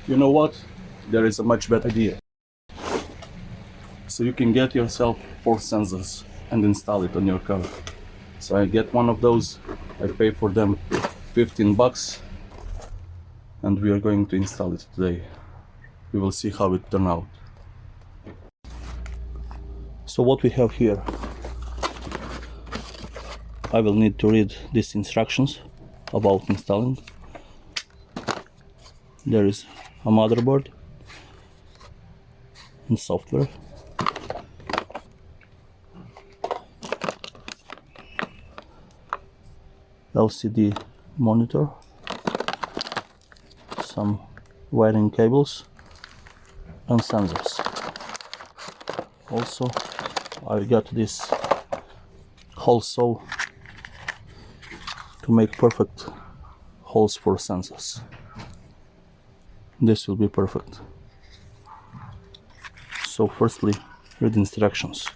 You know what? There is a much better idea. So you can get yourself 4 sensors and install it on your car. So I get one of those, I pay for them 15 bucks, and we are going to install it today. We will see how it turns out. So what we have here, I will need to read these instructions about installing. There is a motherboard and software. LCD monitor, some wiring cables and sensors. Also, I got this hole saw to make perfect holes for sensors. This will be perfect. So firstly, read instructions.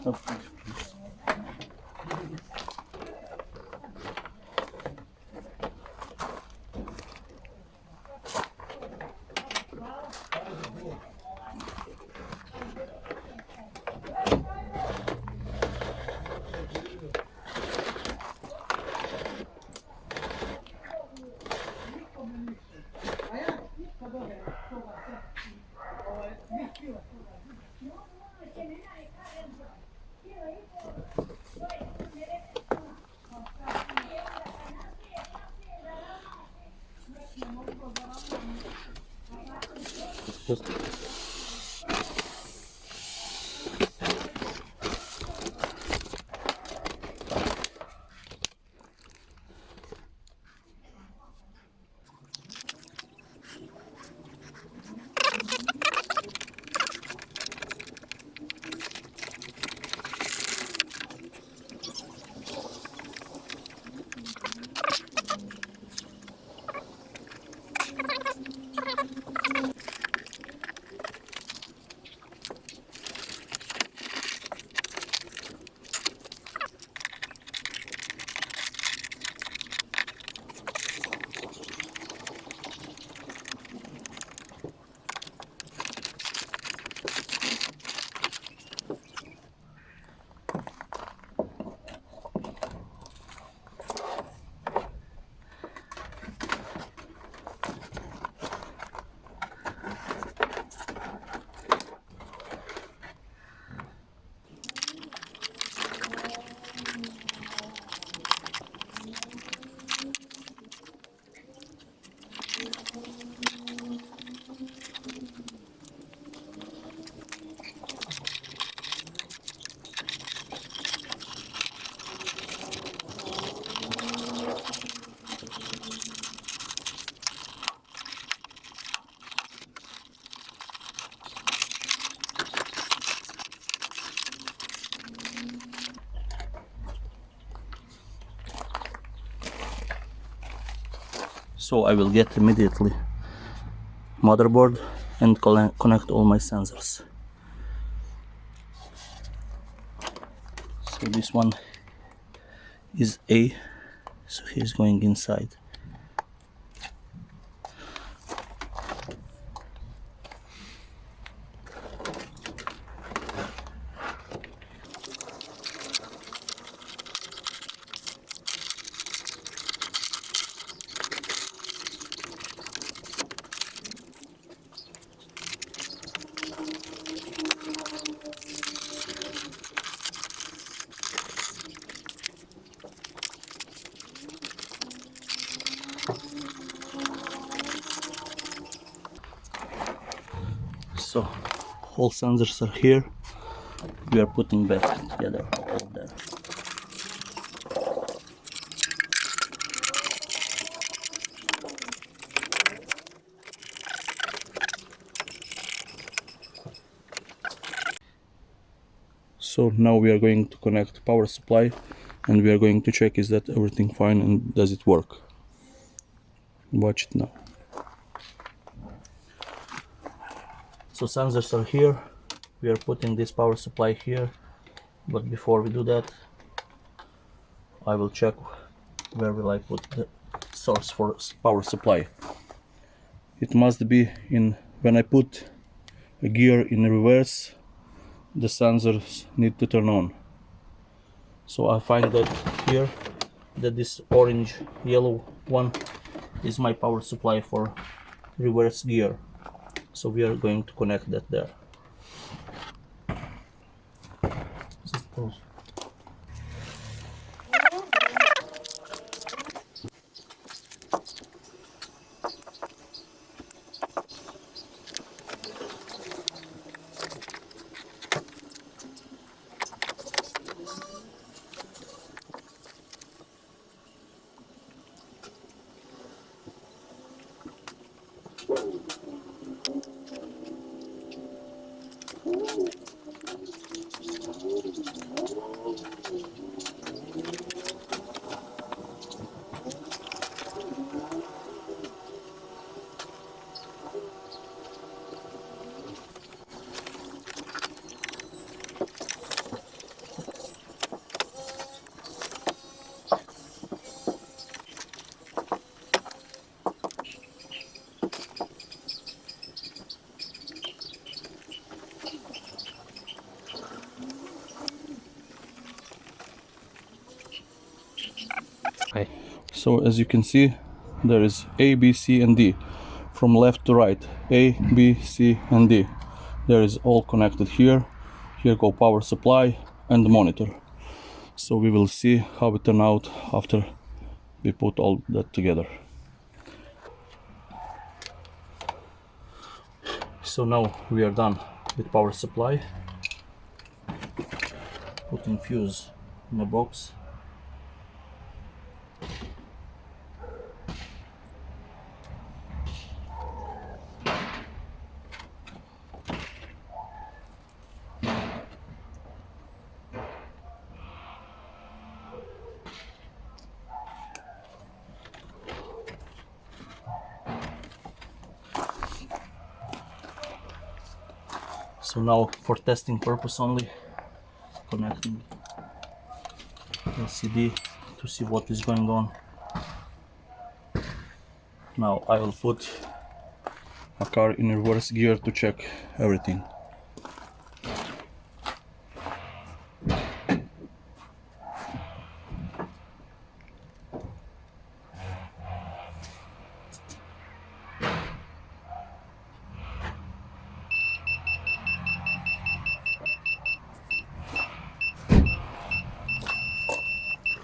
Okay. So I will get immediately motherboard and connect all my sensors. So this one is A, so he's going inside. So all sensors are here. We are putting back together all there. So now we are going to connect power supply and we are going to check is that everything fine and does it work. Watch it now. So sensors are here. We are putting this power supply here, but before we do that I will check where will I put the source for power supply. It must be in, when I put a gear in reverse, the sensors need to turn on. So I find that here, that this orange yellow one is my power supply for reverse gear. So we are going to connect that there. Okay. So as you can see, there is A, B, C and D. From left to right, A, B, C and D. There is all connected here. Here go power supply and the monitor. So we will see how it turn out after we put all that together. So now we are done with power supply. Putting fuse in a box. So now for testing purpose only, connecting LCD to see what is going on. Now I will put a car in reverse gear to check everything.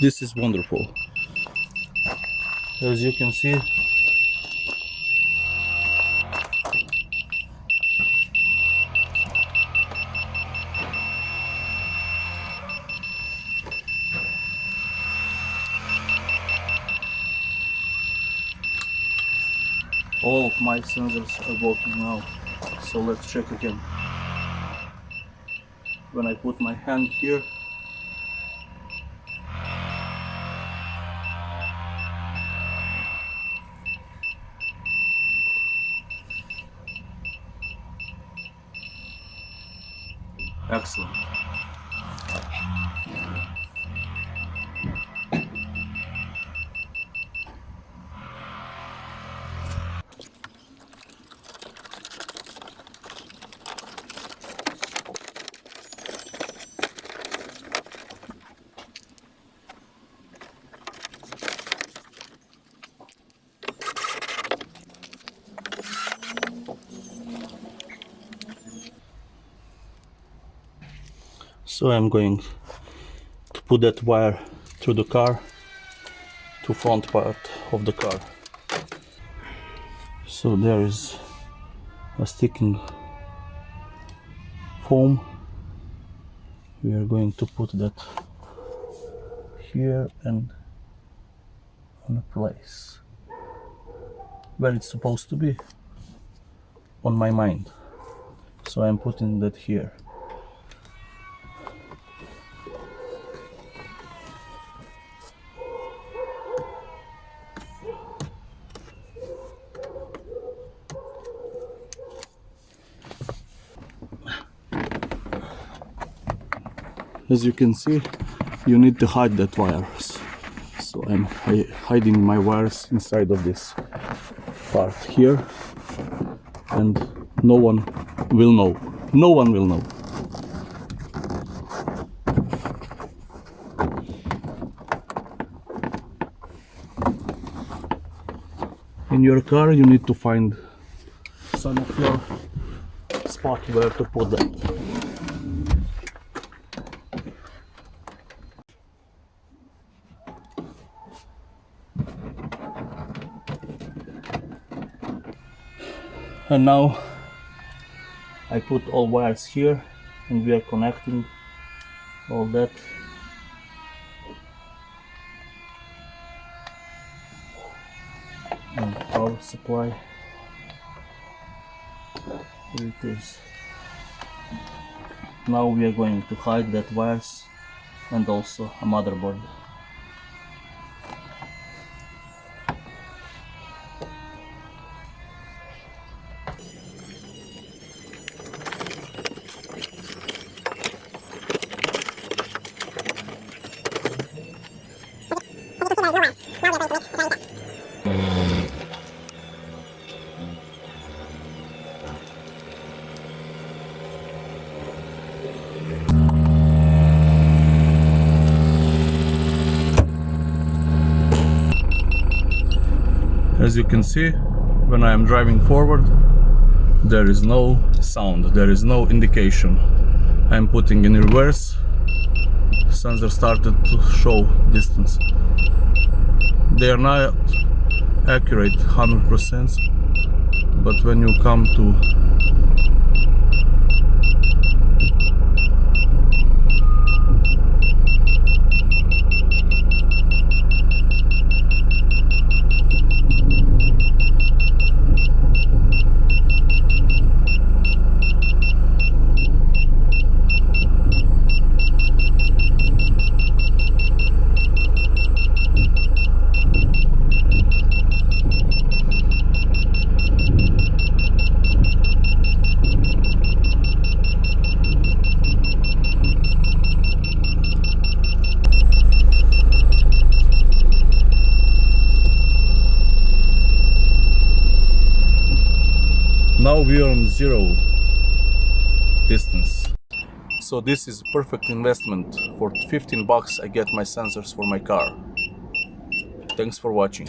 This is wonderful. As you can see, all of my sensors are working now. So let's check again. When I put my hand here, So I'm going to put that wire through the car to front part of the car. So there is a sticking foam. We are going to put that here and on a place where it's supposed to be on my mind. So I'm putting that here. As you can see, you need to hide that wires. So I'm hiding my wires inside of this part here, and no one will know. No one will know. In your car, you need to find some of your spot where to put that. And now I put all wires here, and we are connecting all that. And power supply. Here it is. Now we are going to hide that wires and also a motherboard. As you can see, when I am driving forward, there is no sound, there is no indication. I am putting in reverse, sensor started to show distance. They are not accurate 100%, but when you come to now we are on zero distance. So this is perfect investment. For 15 bucks I get my sensors for my car. Thanks for watching.